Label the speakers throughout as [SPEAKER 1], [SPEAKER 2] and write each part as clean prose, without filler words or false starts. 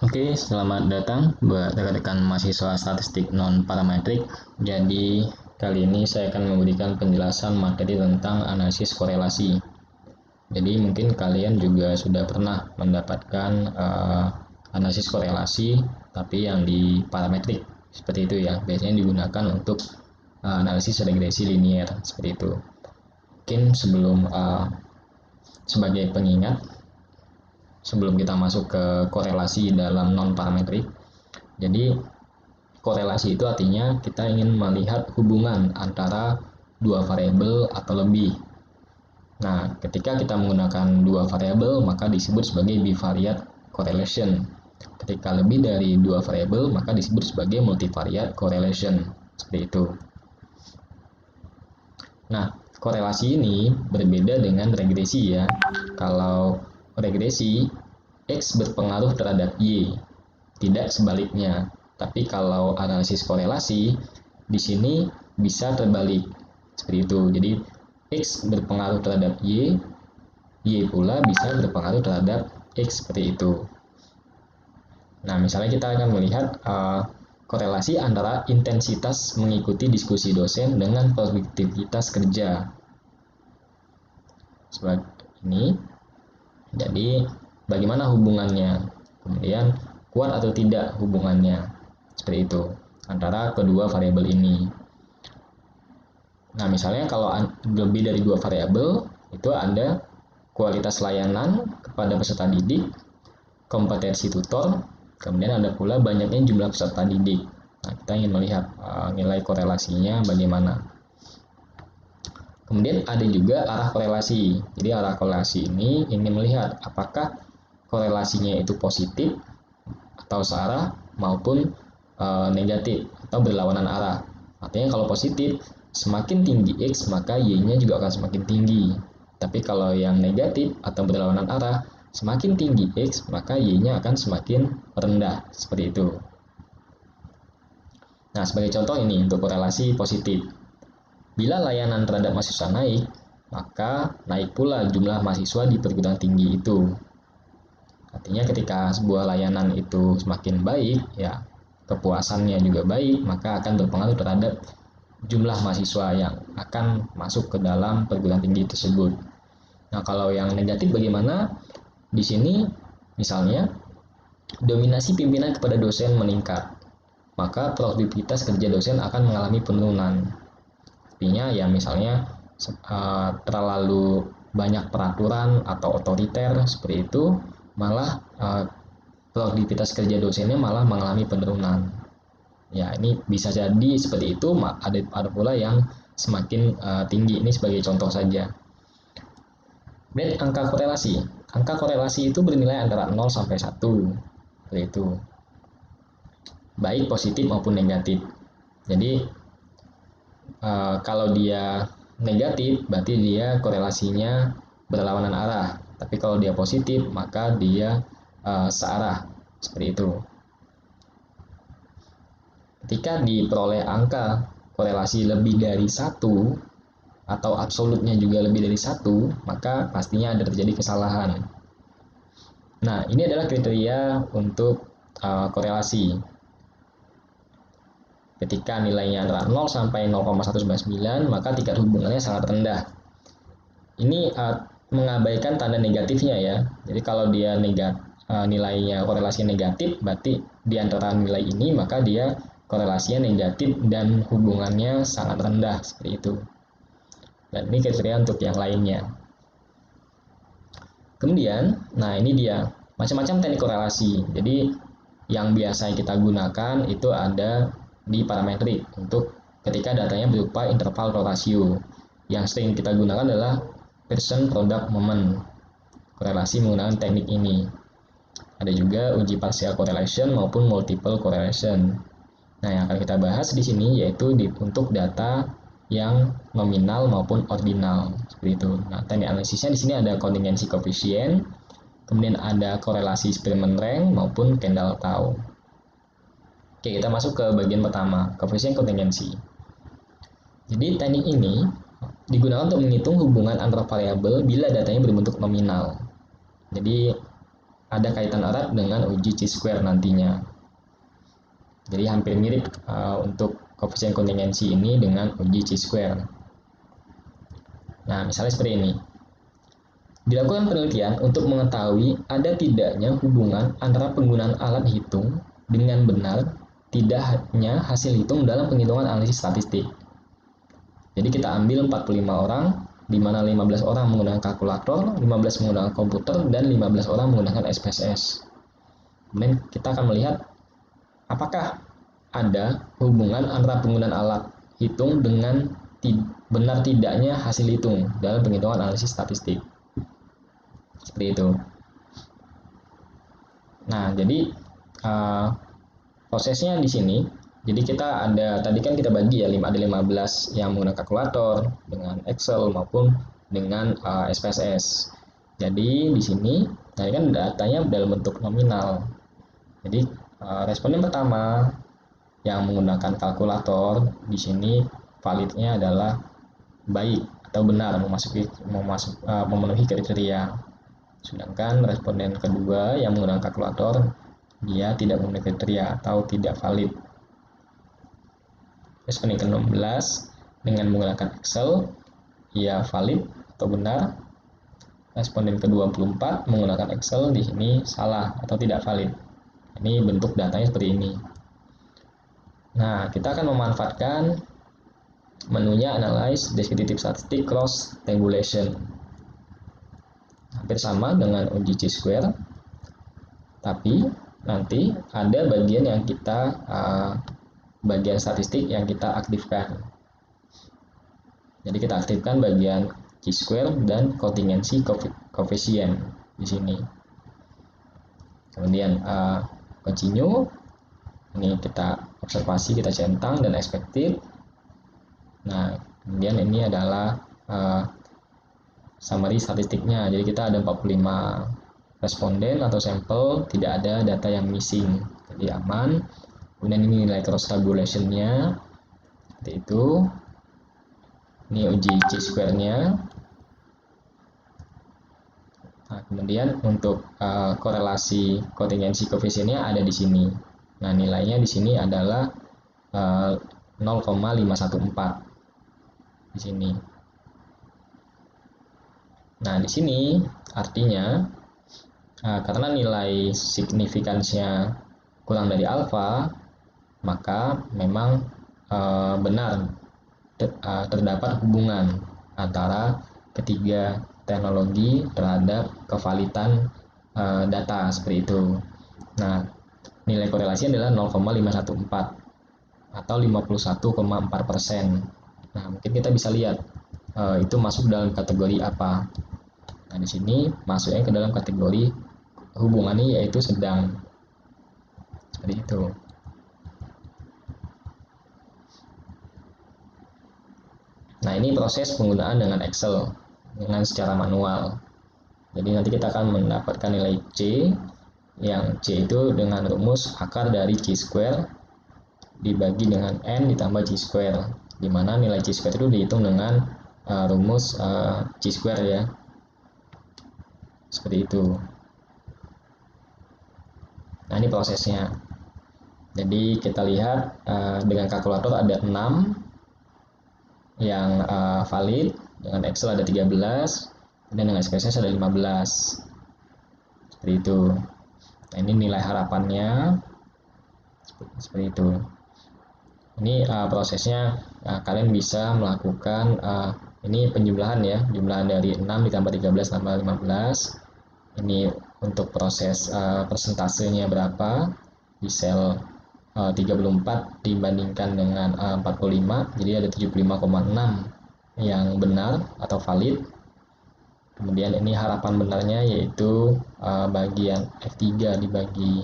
[SPEAKER 1] Oke, selamat datang buat rekan-rekan mahasiswa statistik non-parametrik. Jadi, kali ini saya akan memberikan penjelasan materi tentang analisis korelasi. Jadi, mungkin kalian juga sudah pernah mendapatkan analisis korelasi, tapi yang di parametrik, seperti itu ya. Biasanya digunakan untuk analisis regresi linier, seperti itu. Mungkin sebagai pengingat, sebelum kita masuk ke korelasi dalam non-parametrik, jadi korelasi itu artinya kita ingin melihat hubungan antara dua variabel atau lebih. Nah, ketika kita menggunakan dua variabel maka disebut sebagai bivariate correlation. Ketika lebih dari dua variabel maka disebut sebagai multivariate correlation. Seperti itu. Nah, korelasi ini berbeda dengan regresi ya. Kalau regresi, X berpengaruh terhadap Y, tidak sebaliknya. Tapi kalau analisis korelasi, di sini bisa terbalik. Seperti itu. Jadi, X berpengaruh terhadap Y, Y pula bisa berpengaruh terhadap X, seperti itu. Nah, misalnya kita akan melihat korelasi antara intensitas mengikuti diskusi dosen dengan produktivitas kerja. Seperti ini. Jadi, bagaimana hubungannya? Kemudian, kuat atau tidak hubungannya? Seperti itu antara kedua variabel ini. Nah, misalnya kalau lebih dari dua variabel, itu ada kualitas layanan kepada peserta didik, kompetensi tutor, kemudian ada pula banyaknya jumlah peserta didik. Nah, kita ingin melihat nilai korelasinya bagaimana. Kemudian ada juga arah korelasi. Jadi arah korelasi ini ingin melihat apakah korelasinya itu positif atau searah maupun negatif atau berlawanan arah. Artinya kalau positif, semakin tinggi X maka Y-nya juga akan semakin tinggi. Tapi kalau yang negatif atau berlawanan arah, semakin tinggi X maka Y-nya akan semakin rendah. Seperti itu. Nah, sebagai contoh ini untuk korelasi positif. Bila layanan terhadap mahasiswa naik, maka naik pula jumlah mahasiswa di perguruan tinggi itu. Artinya ketika sebuah layanan itu semakin baik, ya kepuasannya juga baik, maka akan berpengaruh terhadap jumlah mahasiswa yang akan masuk ke dalam perguruan tinggi tersebut. Nah, kalau yang negatif bagaimana? Di sini misalnya dominasi pimpinan kepada dosen meningkat, maka produktivitas kerja dosen akan mengalami penurunan. Artinya ya misalnya terlalu banyak peraturan atau otoriter seperti itu, malah produktivitas kerja dosennya malah mengalami penurunan. Ya, ini bisa jadi seperti itu, ada pula yang semakin tinggi. Ini sebagai contoh saja. Dan angka korelasi. Angka korelasi itu bernilai antara 0 sampai 1. Seperti itu. Baik positif maupun negatif. Jadi kalau dia negatif berarti dia korelasinya berlawanan arah, tapi kalau dia positif maka dia searah, seperti itu. Ketika diperoleh angka korelasi lebih dari 1 atau absolutnya juga lebih dari 1, maka pastinya ada terjadi kesalahan. Nah, ini adalah kriteria untuk korelasi. Ketika nilainya antara 0 sampai 0,199, maka tingkat hubungannya sangat rendah. Ini mengabaikan tanda negatifnya ya. Jadi kalau dia nilainya korelasi negatif, berarti di antara nilai ini maka dia korelasinya negatif dan hubungannya sangat rendah, seperti itu. Dan ini kriteria untuk yang lainnya. Kemudian, nah ini dia macam-macam teknik korelasi. Jadi yang biasa kita gunakan itu ada di parametrik untuk ketika datanya berupa interval rasio. Yang sering kita gunakan adalah Pearson product moment korelasi menggunakan teknik ini. Ada juga uji partial correlation maupun multiple correlation. Nah, yang akan kita bahas di sini yaitu untuk data yang nominal maupun ordinal, seperti itu. Nah, teknik analisisnya di sini ada contingency coefficient, kemudian ada korelasi Spearman rank maupun Kendall-Tau. Oke, kita masuk ke bagian pertama, coefficient contingency. Jadi teknik ini digunakan untuk menghitung hubungan antara variabel bila datanya berbentuk nominal. Jadi ada kaitan erat dengan uji chi-square nantinya. Jadi hampir mirip untuk koefisien kontingensi ini dengan uji chi-square. Nah, misalnya seperti ini. Dilakukan penelitian untuk mengetahui ada tidaknya hubungan antara penggunaan alat hitung dengan benar tidak hanya hasil hitung dalam penghitungan analisis statistik. Jadi kita ambil 45 orang, di mana 15 orang menggunakan kalkulator, 15 menggunakan komputer, dan 15 orang menggunakan SPSS. Kemudian kita akan melihat apakah ada hubungan antara penggunaan alat hitung dengan benar tidaknya hasil hitung dalam penghitungan analisis statistik. Seperti itu. Nah, jadi prosesnya di sini. Jadi kita ada, tadi kan kita bagi ya, ada 15 yang menggunakan kalkulator, dengan Excel maupun dengan SPSS. Jadi di sini, tadi kan datanya dalam bentuk nominal. Jadi responden pertama yang menggunakan kalkulator di sini validnya adalah baik atau benar, memenuhi kriteria. Sedangkan responden kedua yang menggunakan kalkulator, dia tidak memenuhi kriteria atau tidak valid. Responden ke-16 dengan menggunakan Excel, ia valid atau benar. Responden ke-24 menggunakan Excel di sini salah atau tidak valid. Ini bentuk datanya seperti ini. Nah, kita akan memanfaatkan menunya Analyze Descriptive Statistic Cross Tabulation. Hampir sama dengan uji chi-square, tapi nanti ada bagian yang kita bagian statistik yang kita aktifkan. Jadi kita aktifkan bagian chi-square dan kontingensi koefisien di sini. Kemudian continue, ini kita observasi, kita centang dan expected. Nah, kemudian ini adalah summary statistiknya. Jadi kita ada 45 responden atau sampel, tidak ada data yang missing, jadi aman. Kemudian ini nilai cross tabulation-nya seperti itu. Ini uji chi-square-nya. Nah, kemudian untuk korelasi kontingensi koefisiennya ada di sini. Nah, nilainya di sini adalah 0,514 di sini. Nah, di sini artinya karena nilai signifikansinya kurang dari alfa, maka memang benar terdapat hubungan antara ketiga teknologi terhadap kevalitan data seperti itu. Nah, nilai korelasi adalah 0,514 atau 51,4%. Nah, mungkin kita bisa lihat itu masuk dalam kategori apa. Nah, di sini masuknya ke dalam kategori hubungannya yaitu sedang. Seperti itu. Nah, ini proses penggunaan dengan Excel dengan secara manual. Jadi nanti kita akan mendapatkan nilai C, yang C itu dengan rumus akar dari chi-square dibagi dengan N ditambah chi-square, di mana nilai chi-square itu dihitung dengan rumus chi-square ya. Seperti itu. Nah, ini prosesnya. Jadi kita lihat dengan kalkulator ada 6 yang valid, dengan Excel ada 13, dan dengan SPSS ada 15. Seperti itu. Nah, ini nilai harapannya seperti itu. Ini prosesnya kalian bisa melakukan ini penjumlahan ya, jumlahan dari 6 ditambah 13 tambah 15. Ini untuk proses persentasenya berapa di sel 34 dibandingkan dengan 45, jadi ada 75,6 yang benar atau valid. Kemudian ini harapan benarnya yaitu bagian F3 dibagi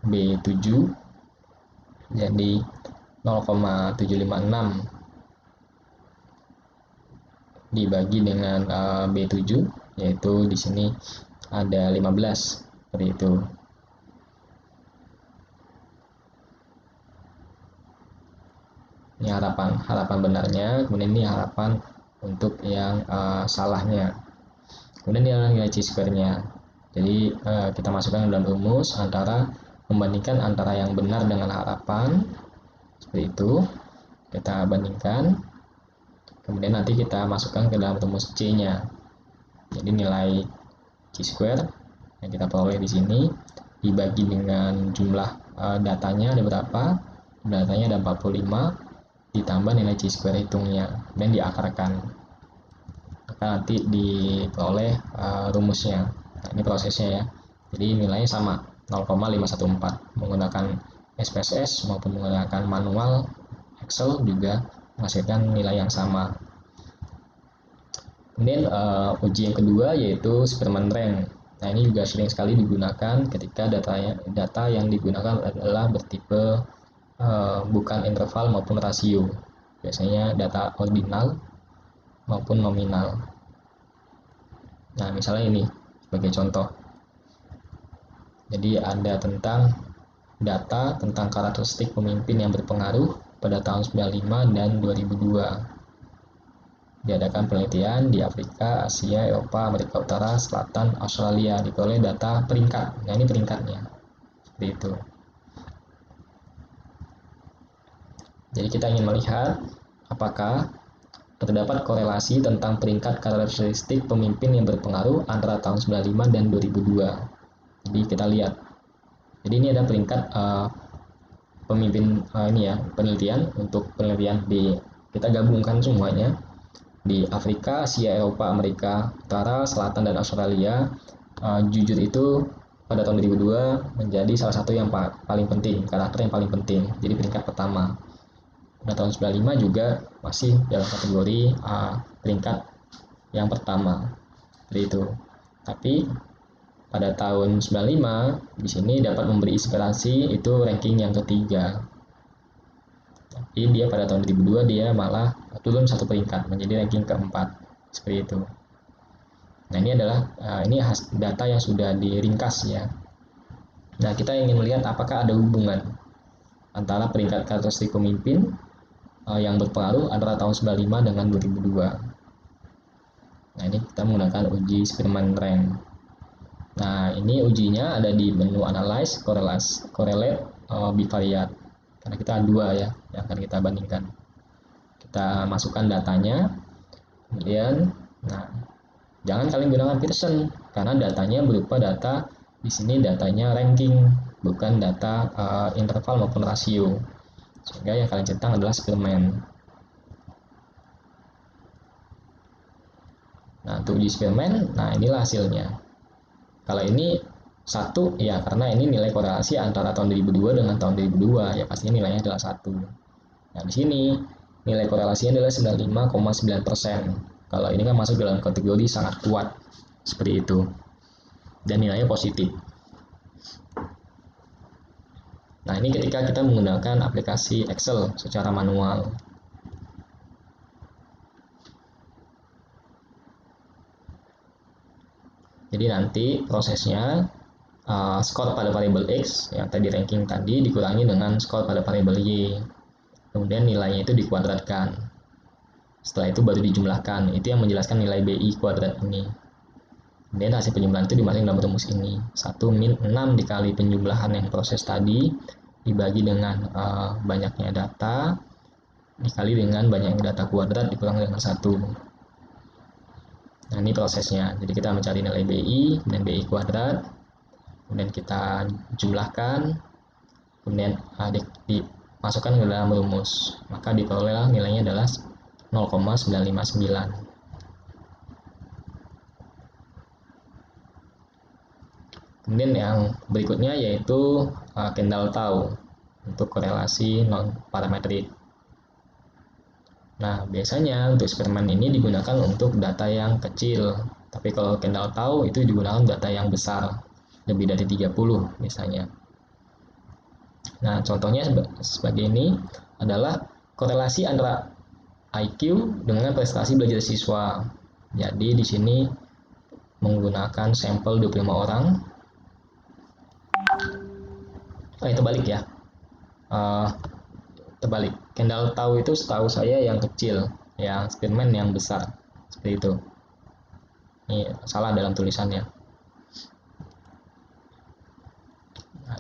[SPEAKER 1] B7, jadi 0,756 dibagi dengan B7, yaitu di sini ada 15, seperti itu. Ini harapan benarnya, kemudian ini harapan untuk yang salahnya. Kemudian ini adalah nilai chi-square-nya. Jadi kita masukkan ke dalam rumus membandingkan antara yang benar dengan harapan, seperti itu. Kita bandingkan, kemudian nanti kita masukkan ke dalam rumus C-nya. Jadi nilai C-square yang kita peroleh di sini dibagi dengan jumlah datanya ada berapa. Datanya ada 45 ditambah nilai C-square hitungnya dan diakarkan. Maka nanti diperoleh rumusnya. Nah, ini prosesnya ya. Jadi nilainya sama 0,514 menggunakan SPSS maupun menggunakan manual Excel juga menghasilkan nilai yang sama. Kemudian uji yang kedua yaitu Spearman rank. Nah, ini juga sering sekali digunakan ketika data yang digunakan adalah bertipe bukan interval maupun rasio. Biasanya data ordinal maupun nominal. Nah, misalnya ini sebagai contoh. Jadi ada tentang data tentang karakteristik pemimpin yang berpengaruh pada tahun 95 dan 2002. Diadakan penelitian di Afrika, Asia, Eropa, Amerika Utara, Selatan, Australia. Diperoleh data peringkat. Nah, ini peringkatnya. Seperti itu. Jadi kita ingin melihat apakah terdapat korelasi tentang peringkat karakteristik pemimpin yang berpengaruh antara tahun 95 dan 2002. Jadi kita lihat. Jadi ini ada peringkat pemimpin ini ya, penelitian. Untuk penelitian kita gabungkan semuanya di Afrika, Asia, Eropa, Amerika Utara, Selatan, dan Australia. Jujur itu pada tahun 2002 menjadi salah satu yang paling penting, karakter yang paling penting. Jadi peringkat pertama. Pada tahun 95 juga masih dalam kategori peringkat yang pertama. Seperti itu. Tapi pada tahun 95 di sini dapat memberi inspirasi, itu ranking yang ketiga. Tapi dia pada tahun 2002 dia malah turun satu peringkat menjadi ranking keempat, seperti itu. Nah, ini adalah data yang sudah diringkas ya. Nah, kita ingin melihat apakah ada hubungan antara peringkat karakteristik pemimpin yang berpengaruh antara tahun 95 dengan 2002. Nah, ini kita menggunakan uji Spearman rank. Nah, ini ujinya ada di menu Analyze, Correlate, Bivariate. Karena kita ada dua ya yang akan kita bandingkan. Kita masukkan datanya, kemudian, jangan kalian gunakan Pearson karena datanya berupa data di sini datanya ranking, bukan data interval maupun rasio. Sehingga yang kalian centang adalah Spearman. Nah, untuk uji Spearman, nah inilah hasilnya. Kalau ini 1 ya karena ini nilai korelasi antara tahun 2002 dengan tahun 2002 ya, pastinya nilainya adalah 1. Nah, di sini nilai korelasinya adalah 95,9%. Kalau ini kan masuk dalam kategori sangat kuat seperti itu. Dan nilainya positif. Nah, ini ketika kita menggunakan aplikasi Excel secara manual. Jadi nanti prosesnya skor pada variabel X yang tadi ranking tadi dikurangi dengan skor pada variabel Y. Kemudian nilainya itu dikuadratkan. Setelah itu baru dijumlahkan. Itu yang menjelaskan nilai BI kuadrat ini. Kemudian hasil penjumlahan itu dimasukkan dalam rumus ini. 1 min 6 dikali penjumlahan yang proses tadi dibagi dengan banyaknya data dikali dengan banyaknya data kuadrat dikurangi dengan 1. Nah, ini prosesnya. Jadi kita mencari nilai BI dan BI kuadrat. Kemudian kita jumlahkan. Kemudian dimasukkan ke dalam rumus. Maka diperoleh nilainya adalah 0,959. Kemudian yang berikutnya yaitu Kendall-Tau untuk korelasi non parametrik. Nah, biasanya untuk Spearman ini digunakan untuk data yang kecil, tapi kalau Kendall-Tau itu digunakan data yang besar, lebih dari 30 misalnya. Nah, contohnya sebagai ini adalah korelasi antara IQ dengan prestasi belajar siswa. Jadi di sini menggunakan sampel 25 orang. Itu balik ya. Terbalik. Kendall-Tau itu setahu saya yang kecil, yang Spearman yang besar. Seperti itu. Ini salah dalam tulisannya.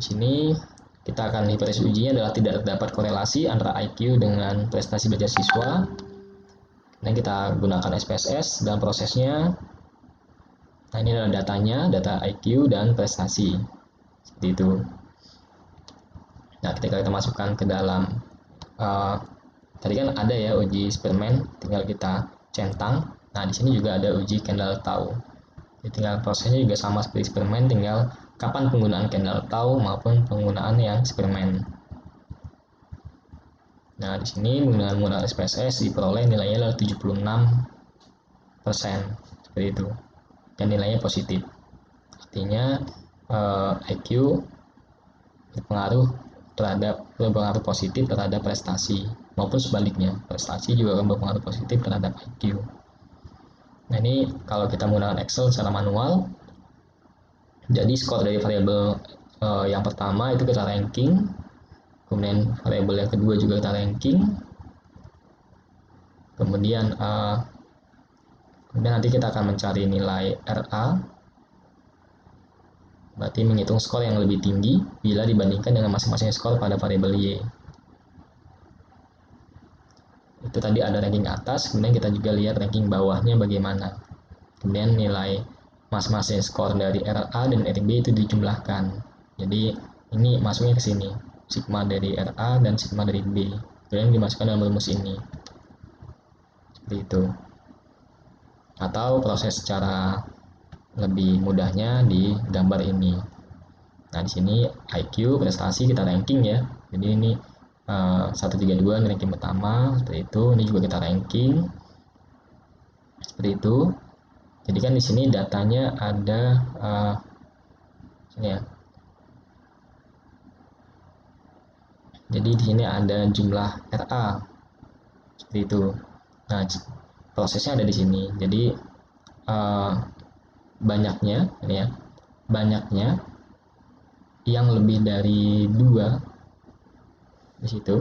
[SPEAKER 1] di sini kita akan hipotesis ujinya adalah tidak terdapat korelasi antara IQ dengan prestasi belajar siswa. Dan kita gunakan SPSS dalam prosesnya. Nah, ini adalah datanya, data IQ dan prestasi. Seperti itu. Nah, ketika kita masukkan ke dalam tadi kan ada ya uji eksperimen, tinggal kita centang. Nah, di sini juga ada uji Kendall Tau. Jadi tinggal prosesnya juga sama seperti eksperimen, tinggal kapan penggunaan Kendall Tau maupun penggunaan yang eksperimen. Nah, di sini menggunakan SPSS diperoleh nilainya adalah 76%, seperti itu. Dan nilainya positif. Artinya IQ berpengaruh positif terhadap prestasi, maupun sebaliknya, prestasi juga akan berpengaruh positif terhadap IQ. Nah, ini kalau kita menggunakan Excel secara manual, jadi skor dari variabel yang pertama itu kita ranking, kemudian variabel yang kedua juga kita ranking, kemudian nanti kita akan mencari nilai RA, berarti menghitung skor yang lebih tinggi bila dibandingkan dengan masing-masing skor pada variabel Y. Itu tadi ada ranking atas, kemudian kita juga lihat ranking bawahnya bagaimana. Kemudian nilai masing-masing skor dari RA dan RB itu dijumlahkan. Jadi ini masuknya ke sini, sigma dari RA dan sigma dari B. Kemudian dimasukkan dalam rumus ini. Seperti itu. Atau proses secara lebih mudahnya di gambar ini. Nah, di sini IQ prestasi kita ranking ya. Jadi ini 132 ranking pertama, seperti itu. Ini juga kita ranking. Seperti itu. Jadi kan di sini datanya ada sini ya. Jadi di sini ada jumlah RA. Seperti itu. Nah, prosesnya ada di sini. Jadi banyaknya ini ya. Banyaknya yang lebih dari 2 di situ.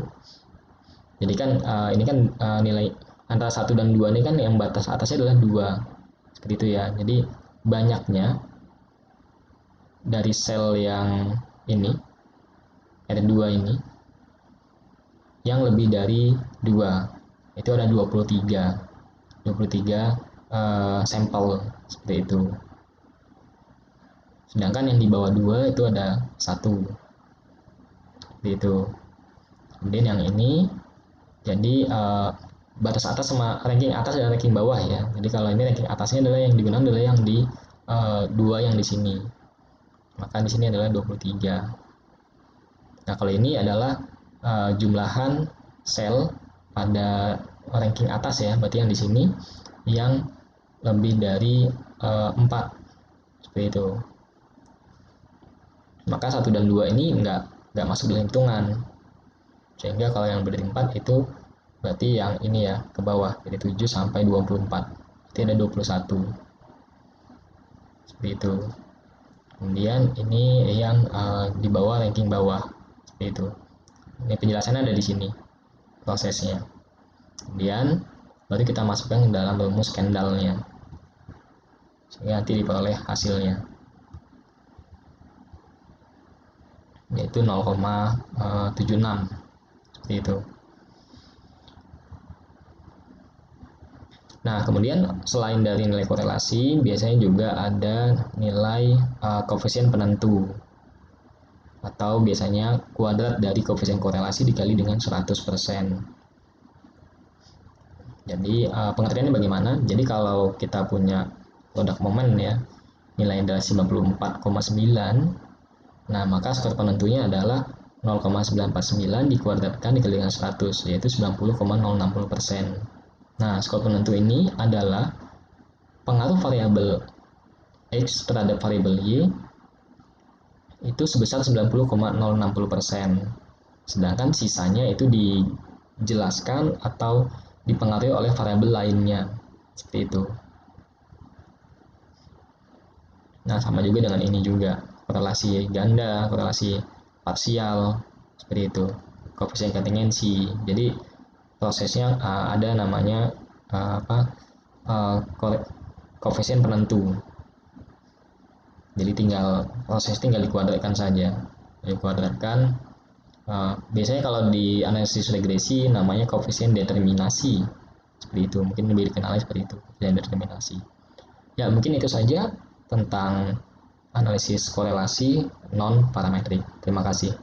[SPEAKER 1] Jadi kan ini kan nilai antara 1 dan 2 ini kan yang batas atasnya adalah 2. Seperti itu ya. Jadi banyaknya dari sel yang ini R2 ini yang lebih dari 2 itu ada 23 sampel seperti itu. Sedangkan yang di bawah 2 itu ada 1 seperti itu. Kemudian yang ini jadi batas atas sama ranking atas dan ranking bawah ya. Jadi kalau ini ranking atasnya adalah yang digunakan adalah yang di 2 yang di sini. Maka di sini adalah 23. Nah, kalau ini adalah jumlahan sel pada ranking atas ya, berarti yang di sini yang lebih dari 4 seperti itu. Maka 1 dan 2 ini nggak masuk dalam hitungan. Sehingga kalau yang lebih dari 4 itu berarti yang ini ya ke bawah, dari 7 sampai 24. Berarti ada 21. Seperti itu. Kemudian ini yang di bawah ranking bawah. Seperti itu. Ini penjelasannya ada di sini prosesnya. Kemudian baru kita masukkan ke dalam rumus Kendall-nya. Sehingga nanti diperoleh hasilnya. Yaitu 0,76. Seperti itu. Nah, kemudian selain dari nilai korelasi, biasanya juga ada nilai koefisien penentu. Atau biasanya kuadrat dari koefisien korelasi dikali dengan 100%. Jadi pengertiannya bagaimana? Jadi kalau kita punya produk momen ya, nilainya adalah 94,9, nah maka skor penentunya adalah 0,949 dikuadratkan dikali dengan 100, yaitu 90,060%. Nah, skor penentu ini adalah pengaruh variabel X terhadap variabel Y itu sebesar 90,060%. Sedangkan sisanya itu dijelaskan atau dipengaruhi oleh variabel lainnya. Seperti itu. Nah, sama juga dengan ini juga. Korelasi ganda, korelasi parsial, seperti itu. Koefisien kontingensi. Jadi prosesnya ada namanya koefisien penentu. Jadi proses tinggal dikuadratkan saja. dikuadratkan. Biasanya kalau di analisis regresi namanya koefisien determinasi, seperti itu, mungkin lebih dikenal seperti itu, koefisien determinasi. Ya mungkin itu saja tentang analisis korelasi non parametrik. Terima kasih.